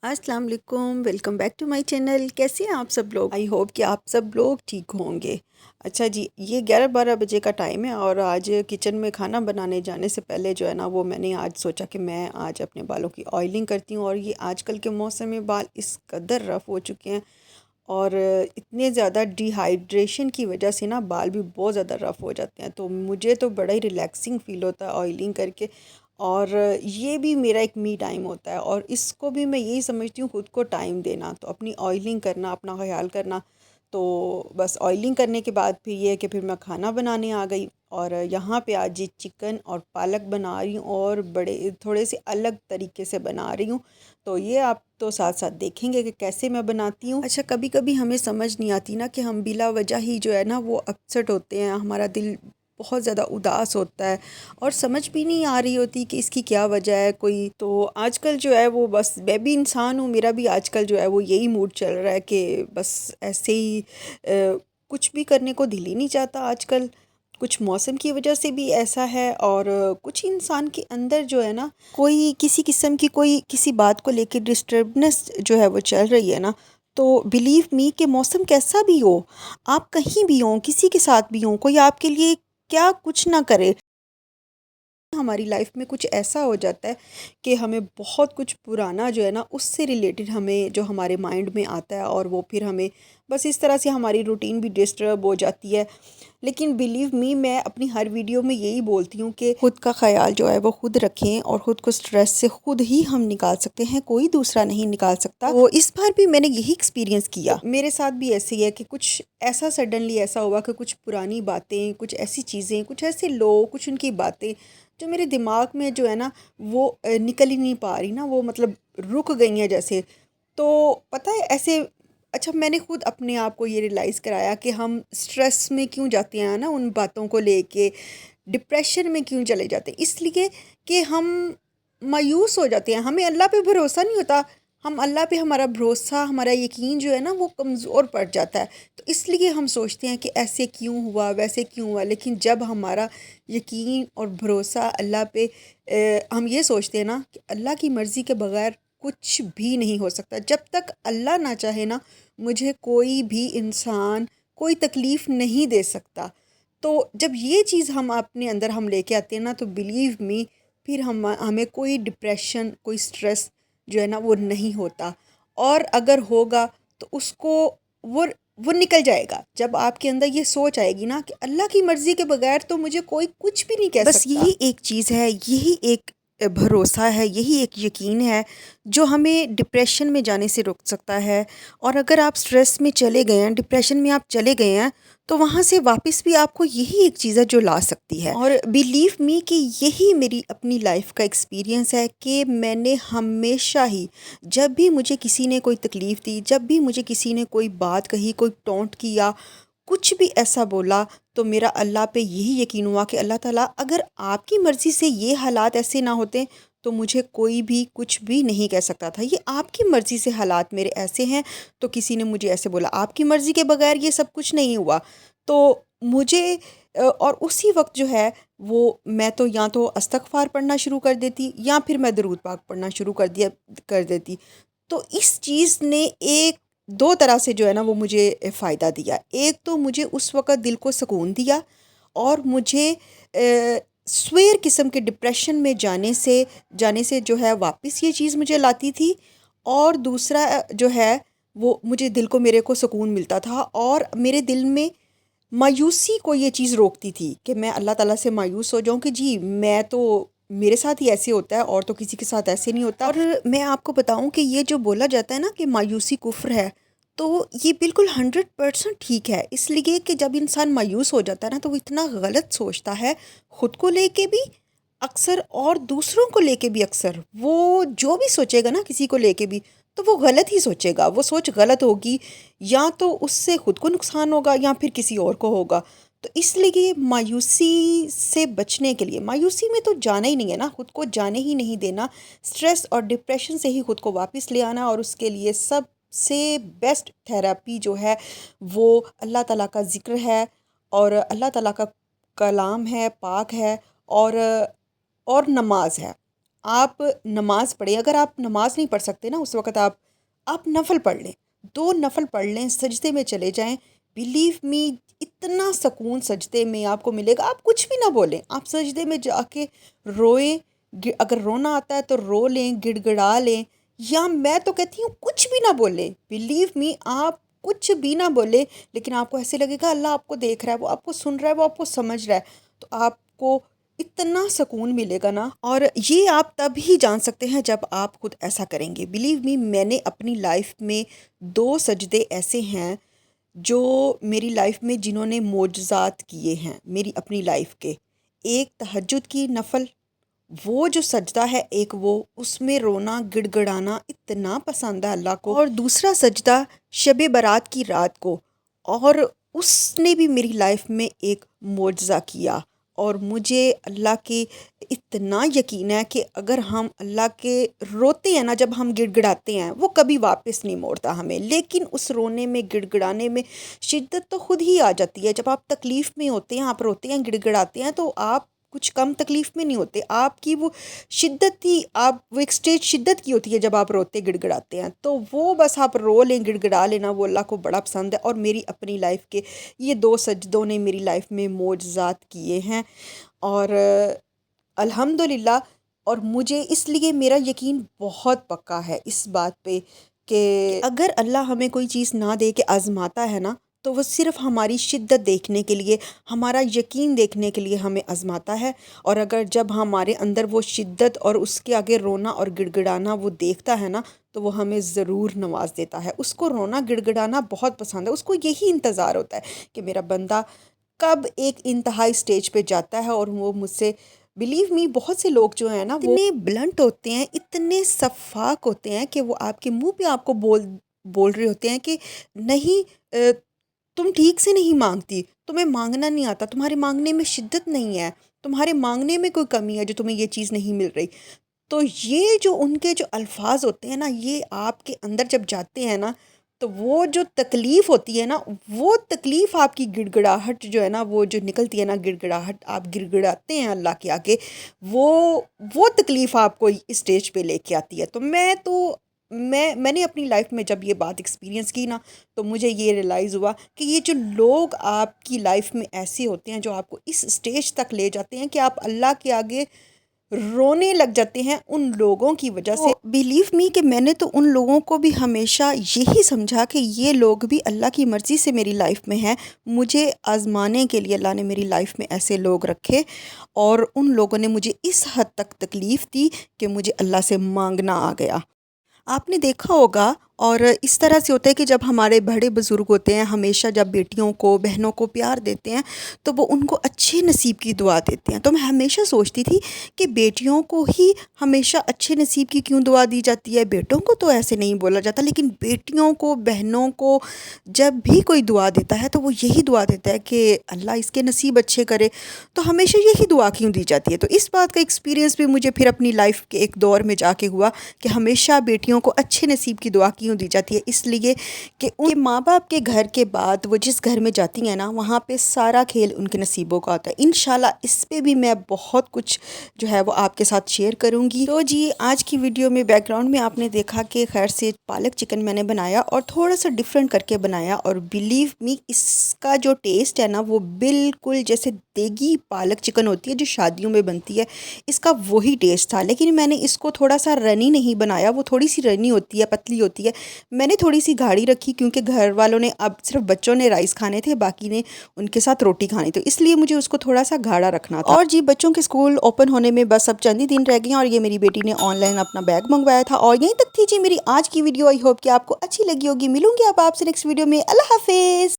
अस्सलाम वालेकुम, welcome back to my channel. कैसे हैं आप सब लोग? आई होप कि आप सब लोग ठीक होंगे। अच्छा जी, ये 11-12 बजे का टाइम है और आज किचन में खाना बनाने जाने से पहले जो है ना वो मैंने आज सोचा कि मैं आज अपने बालों की ऑयलिंग करती हूँ। और ये आजकल के मौसम में बाल इस कदर रफ़ हो चुके हैं और इतने ज़्यादा डिहाइड्रेशन की वजह से ना बाल भी बहुत ज़्यादा रफ़ हो जाते हैं। तो मुझे तो बड़ा ही रिलैक्सिंग फ़ील होता है ऑयलिंग करके। और ये भी मेरा एक मी टाइम होता है और इसको भी मैं यही समझती हूँ, खुद को टाइम देना, तो अपनी ऑयलिंग करना, अपना ख्याल करना। तो बस ऑयलिंग करने के बाद फिर ये है कि फिर मैं खाना बनाने आ गई और यहाँ पे आज ये चिकन और पालक बना रही हूँ और बड़े थोड़े से अलग तरीके से बना रही हूँ। तो ये आप तो साथ साथ देखेंगे कि कैसे मैं बनाती हूँ। अच्छा, कभी कभी हमें समझ नहीं आती ना कि हम बिला वजह ही जो है ना वो अपसेट होते हैं, हमारा दिल बहुत ज़्यादा उदास होता है और समझ भी नहीं आ रही होती कि इसकी क्या वजह है कोई। तो आजकल जो है वो बस मैं भी इंसान हूँ, मेरा भी आजकल जो है वो यही मूड चल रहा है कि बस ऐसे ही कुछ भी करने को दिल ही नहीं चाहता आजकल। कुछ मौसम की वजह से भी ऐसा है और कुछ इंसान के अंदर जो है ना कोई किसी किस्म की कोई किसी बात को लेकर डिस्टर्बनेस जो है वो चल रही है ना। तो बिलीव मी कि मौसम कैसा भी हो, आप कहीं भी हों, किसी के साथ भी हों, कोई आपके लिए क्या कुछ ना करे, हमारी लाइफ में कुछ ऐसा हो जाता है कि हमें बहुत कुछ पुराना जो है ना उससे रिलेटेड हमें जो हमारे माइंड में आता है और वो फिर हमें बस इस तरह से हमारी रूटीन भी डिस्टर्ब हो जाती है। लेकिन बिलीव मी, मैं अपनी हर वीडियो में यही बोलती हूँ कि खुद का ख्याल जो है वो खुद रखें और ख़ुद को स्ट्रेस से खुद ही हम निकाल सकते हैं, कोई दूसरा नहीं निकाल सकता। तो इस बार भी मैंने यही एक्सपीरियंस किया, मेरे साथ भी ऐसे ही है कि कुछ ऐसा सडनली ऐसा हुआ कि कुछ पुरानी बातें, कुछ ऐसी चीज़ें, कुछ ऐसे लोग, कुछ उनकी बातें जो मेरे दिमाग में जो है ना वो निकल ही नहीं पा रही ना, वो मतलब रुक गई हैं जैसे। तो पता है ऐसे, अच्छा मैंने खुद अपने आप को ये रियलाइज़ कराया कि हम स्ट्रेस में क्यों जाते हैं ना, उन बातों को लेके डिप्रेशन में क्यों चले जाते हैं, इसलिए कि हम मायूस हो जाते हैं, हमें अल्लाह पे भरोसा नहीं होता। हम अल्लाह पे हमारा भरोसा, हमारा यकीन जो है ना वो कमज़ोर पड़ जाता है। तो इसलिए हम सोचते हैं कि ऐसे क्यों हुआ, वैसे क्यों हुआ। लेकिन जब हमारा यकीन और भरोसा अल्लाह पे हम ये सोचते हैं ना कि अल्लाह की मर्ज़ी के बगैर कुछ भी नहीं हो सकता। जब तक अल्लाह ना चाहे ना, मुझे कोई भी इंसान कोई तकलीफ़ नहीं दे सकता। तो जब ये चीज़ हम अपने अंदर हम लेके आते हैं ना, तो बिलीव मी फिर हमें कोई डिप्रेशन, कोई स्ट्रेस जो है ना वो नहीं होता। और अगर होगा तो उसको वो वो निकल जाएगा जब आपके अंदर ये सोच आएगी ना कि अल्लाह की मर्ज़ी के बगैर तो मुझे कोई कुछ भी नहीं कह सकता। बस यही एक चीज़ है, यही एक भरोसा है, यही एक यकीन है जो हमें डिप्रेशन में जाने से रोक सकता है। और अगर आप स्ट्रेस में चले गए हैं, डिप्रेशन में आप चले गए हैं, तो वहाँ से वापस भी आपको यही एक चीज़ है जो ला सकती है। और बिलीव मी कि यही मेरी अपनी लाइफ का एक्सपीरियंस है कि मैंने हमेशा ही, जब भी मुझे किसी ने कोई तकलीफ़ दी, जब भी मुझे किसी ने कोई बात कही, कोई टोंट किया, कुछ भी ऐसा बोला, तो मेरा अल्लाह पे यही यकीन हुआ कि अल्लाह ताला अगर आपकी मर्ज़ी से ये हालात ऐसे ना होते तो मुझे कोई भी कुछ भी नहीं कह सकता था। ये आपकी मर्ज़ी से हालात मेरे ऐसे हैं, तो किसी ने मुझे ऐसे बोला, आपकी मर्ज़ी के बगैर ये सब कुछ नहीं हुआ। तो मुझे और उसी वक़्त जो है वो मैं तो या तो इस्तग़फ़ार पढ़ना शुरू कर देती या फिर मैं दरूद पाक पढ़ना शुरू कर देती। तो इस चीज़ ने एक दो तरह से जो है ना वो मुझे फ़ायदा दिया। एक तो मुझे उस वक़्त दिल को सुकून दिया और मुझे स्वेर किस्म के डिप्रेशन में जाने से जो है वापस ये चीज़ मुझे लाती थी। और दूसरा जो है वो मुझे दिल को, मेरे को सुकून मिलता था और मेरे दिल में मायूसी को ये चीज़ रोकती थी कि मैं अल्लाह ताला से मायूस हो जाऊँ कि जी मैं तो, मेरे साथ ही ऐसे होता है और तो किसी के साथ ऐसे नहीं होता। और मैं आपको बताऊं कि ये जो बोला जाता है ना कि मायूसी कुफ्र है, तो ये बिल्कुल 100% ठीक है। इसलिए कि जब इंसान मायूस हो जाता है ना तो वो इतना गलत सोचता है, खुद को लेके भी अक्सर और दूसरों को लेके भी अक्सर। वो जो भी सोचेगा ना किसी को लेके भी, तो वो गलत ही सोचेगा, वो सोच गलत होगी, या तो उससे खुद को नुकसान होगा या फिर किसी और को होगा। तो इसलिए मायूसी से बचने के लिए, मायूसी में तो जाना ही नहीं है ना, खुद को जाने ही नहीं देना। स्ट्रेस और डिप्रेशन से ही खुद को वापस ले आना, और उसके लिए सबसे बेस्ट थेरेपी जो है वो अल्लाह ताला का ज़िक्र है और अल्लाह ताला का कलाम है, पाक है, और नमाज है। آپ نماز پڑھیں. اگر آپ نماز نہیں پڑھ سکتے نا اس وقت آپ نفل پڑھ لیں, 2 نفل پڑھ لیں, سجدے میں چلے جائیں. بلیو می اتنا سکون سجدے میں آپ کو ملے گا. آپ کچھ بھی نہ بولیں, آپ سجدے میں جا کے روئیں. اگر رونا آتا ہے تو رو لیں, گڑ گڑا لیں, یا میں تو کہتی ہوں کچھ بھی نہ بولیں. بلیو می آپ کچھ بھی نہ بولیں, لیکن آپ کو ایسے لگے گا اللہ آپ کو دیکھ رہا ہے, وہ آپ کو سن رہا ہے, وہ آپ کو سمجھ رہا ہے. تو آپ کو اتنا سکون ملے گا نا. اور یہ آپ تب ہی جان سکتے ہیں جب آپ خود ایسا کریں گے. بلیو می میں نے اپنی لائف میں 2 سجدے ایسے ہیں جو میری لائف میں جنہوں نے معجزات کیے ہیں میری اپنی لائف کے. ایک تہجد کی نفل, وہ جو سجدہ ہے ایک, وہ اس میں رونا گڑ گڑانا اتنا پسند ہے اللہ کو. اور دوسرا سجدہ شب برات کی رات کو, اور اس نے بھی میری لائف میں ایک معجزہ کیا. اور مجھے اللہ کے اتنا یقین ہے کہ اگر ہم اللہ کے روتے ہیں نا, جب ہم گڑ گڑاتے ہیں, وہ کبھی واپس نہیں موڑتا ہمیں. لیکن اس رونے میں گڑ گڑانے میں شدت تو خود ہی آ جاتی ہے. جب آپ تکلیف میں ہوتے ہیں, آپ روتے ہیں, گڑ گڑاتے ہیں, تو آپ کچھ کم تکلیف میں نہیں ہوتے. آپ کی وہ شدت ہی, وہ ایک سٹیج شدت کی ہوتی ہے جب آپ روتے گڑ گڑاتے ہیں. تو وہ بس آپ رو لیں, گڑ گڑا لینا, وہ اللہ کو بڑا پسند ہے. اور میری اپنی لائف کے یہ 2 سجدوں نے میری لائف میں معجزات کیے ہیں. اور الحمدللہ. اور مجھے اس لیے میرا یقین بہت پکا ہے اس بات پہ کہ اگر اللہ ہمیں کوئی چیز نہ دے کے آزماتا ہے نا, تو وہ صرف ہماری شدت دیکھنے کے لیے, ہمارا یقین دیکھنے کے لیے ہمیں آزماتا ہے. اور اگر جب ہمارے اندر وہ شدت اور اس کے آگے رونا اور گڑ گڑانا وہ دیکھتا ہے نا, تو وہ ہمیں ضرور نواز دیتا ہے. اس کو رونا گڑ گڑانا بہت پسند ہے. اس کو یہی انتظار ہوتا ہے کہ میرا بندہ کب ایک انتہائی سٹیج پہ جاتا ہے اور وہ مجھ سے. بلیو می بہت سے لوگ جو ہیں نا, وہ اتنے بلنٹ ہوتے ہیں, اتنے شفاق ہوتے ہیں کہ وہ آپ کے منہ پہ آپ کو بول رہے ہوتے ہیں کہ نہیں, تم ٹھیک سے نہیں مانگتی, تمہیں مانگنا نہیں آتا, تمہارے مانگنے میں شدت نہیں ہے, تمہارے مانگنے میں کوئی کمی ہے جو تمہیں یہ چیز نہیں مل رہی. تو یہ جو ان کے جو الفاظ ہوتے ہیں نا, یہ آپ کے اندر جب جاتے ہیں نا, تو وہ جو تکلیف ہوتی ہے نا, وہ تکلیف آپ کی گڑ گڑاہٹ جو ہے نا, وہ جو نکلتی ہے نا گڑ گڑاہٹ, آپ گڑ گڑاتے ہیں اللہ کے آگے, وہ تکلیف آپ کو اس اسٹیج پہ لے کے آتی ہے. تو میں نے اپنی لائف میں جب یہ بات ایکسپیرینس کی نا, تو مجھے یہ ریئلائز ہوا کہ یہ جو لوگ آپ کی لائف میں ایسے ہوتے ہیں جو آپ کو اس اسٹیج تک لے جاتے ہیں کہ آپ اللہ کے آگے رونے لگ جاتے ہیں, ان لوگوں کی وجہ سے. بلیو می کہ میں نے تو ان لوگوں کو بھی ہمیشہ یہی سمجھا کہ یہ لوگ بھی اللہ کی مرضی سے میری لائف میں ہیں. مجھے آزمانے کے لیے اللہ نے میری لائف میں ایسے لوگ رکھے, اور ان لوگوں نے مجھے اس حد تک تکلیف دی کہ مجھے اللہ سے مانگنا آ گیا. آپ نے دیکھا ہوگا, اور اس طرح سے ہوتا ہے کہ جب ہمارے بڑے بزرگ ہوتے ہیں, ہمیشہ جب بیٹیوں کو بہنوں کو پیار دیتے ہیں, تو وہ ان کو اچھے نصیب کی دعا دیتے ہیں. تو میں ہمیشہ سوچتی تھی کہ بیٹیوں کو ہی ہمیشہ اچھے نصیب کی کیوں دعا دی جاتی ہے, بیٹوں کو تو ایسے نہیں بولا جاتا. لیکن بیٹیوں کو, بہنوں کو جب بھی کوئی دعا دیتا ہے تو وہ یہی دعا دیتا ہے کہ اللہ اس کے نصیب اچھے کرے. تو ہمیشہ یہی دعا کیوں دی جاتی ہے. تو اس بات کا ایکسپیرینس بھی مجھے پھر اپنی لائف کے ایک دور میں جا کے ہوا کہ ہمیشہ بیٹیوں کو اچھے نصیب کی دعا کیوں دی جاتی ہے. اس لیے کہ ان کے ماں باپ کے گھر کے بعد وہ جس گھر میں جاتی ہیں نا, وہاں پہ سارا کھیل ان کے نصیبوں کا ہوتا ہے. انشاءاللہ اس پہ بھی میں بہت کچھ جو ہے وہ آپ کے ساتھ شیئر کروں گی. تو جی آج کی ویڈیو میں بیک گراؤنڈ میں آپ نے دیکھا کہ خیر سے پالک چکن میں نے بنایا, اور تھوڑا سا ڈیفرنٹ کر کے بنایا. اور بلیو می اس کا جو ٹیسٹ ہے نا, وہ بالکل جیسے دیگی پالک چکن ہوتی ہے جو شادیوں میں بنتی ہے, اس کا وہی ٹیسٹ تھا. لیکن میں نے اس کو تھوڑا سا رنی نہیں بنایا, وہ تھوڑی سی رنی ہوتی ہے, پتلی ہوتی ہے. میں نے تھوڑی سی گاڑھی رکھی کیونکہ گھر والوں نے, اب صرف بچوں نے رائس کھانے تھے, باقی نے ان کے ساتھ روٹی کھانی, تو اس لیے مجھے اس کو تھوڑا سا گاڑھا رکھنا تھا. اور جی بچوں کے اسکول اوپن ہونے میں بس اب چند ہی دن رہ گئے ہیں, اور یہ میری بیٹی نے آن لائن اپنا بیگ منگوایا تھا. اور یہیں تک تھی جی میری آج کی ویڈیو. آئی ہوپ کہ آپ کو اچھی لگی ہوگی. ملوں گی اب آپ سے نیکسٹ ویڈیو میں. اللہ حافظ.